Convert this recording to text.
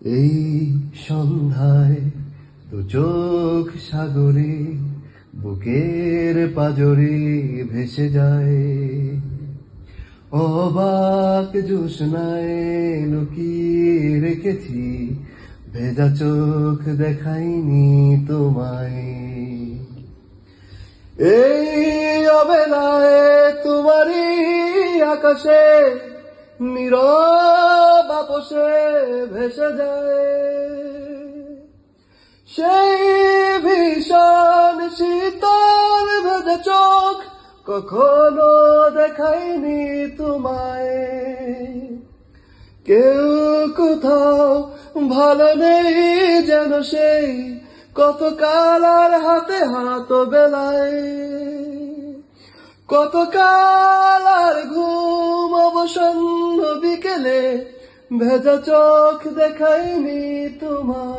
এই সন্ধ্যায় দু চোখ সাগরে বুকের পাজরে ভেসে যায়। অবাক জোছনায় লুকিয়ে রেখেছি, ভেজা চোখ দেখাইনি তোমায়। এই অবেলায় তোমারই আকাশে নীরব আপোষে ভেসে যায় সেই ভীষণ শীতল ভেজা চোখ, কখনো দেখাইনি তোমায়। কেউ কোথাও ভালো নেই যেন সেই কত কাল আর হাতে হাত বেলায়, কত কাল আর ঘুম অবসন্ন বিকেলে ভেজা চোখ দেখাইনি তোমায়।